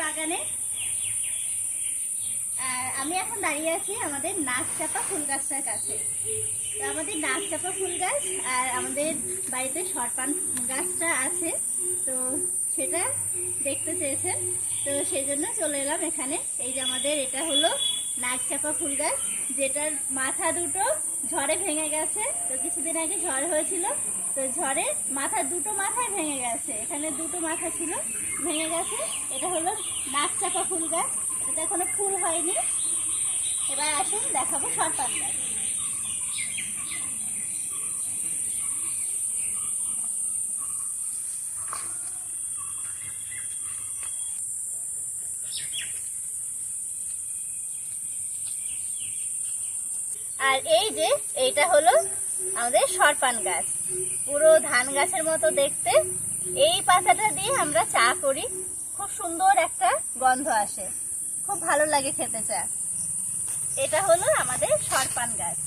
বাগানে। আর আমি এখন দাঁড়িয়ে আছি আমাদের নাকচাপা ফুল গাছটার কাছে। তো আমাদের নাকচাপা ফুল গাছ আর আমাদের বাড়িতে শরপান গাছটা আছে, তো সেটা দেখতে চেয়েছেন, তো সেই জন্য চলে এলাম এখানে। এই যে আমাদের এটা হলো নাকচাপা ফুল গাছ, যেটার মাথা দুটো ঝড়ে ভেঙে গেছে। তো কিছুদিন আগে ঝড় হয়েছিল, তো ঝড়ে দুটো মাথায় ভেঙে গেছে। এখানে দুটো মাথা ছিল, ভেঙে গেছে। এটা হলো নাকচাপা ফুল গাছ, এটা এখনো ফুল হয়নি। এবার আসুন দেখাবো শরপান গাছ। আর এই যে এইটা হলো আমাদের শরপান গাছ, পুরো ধান গাছের মতো দেখতে। এই পাতাটা দিয়ে আমরা চা করি, খুব সুন্দর একটা গন্ধ আসে, খুব ভালো লাগে খেতে চা। এটা হলো আমাদের শরপান গাছ।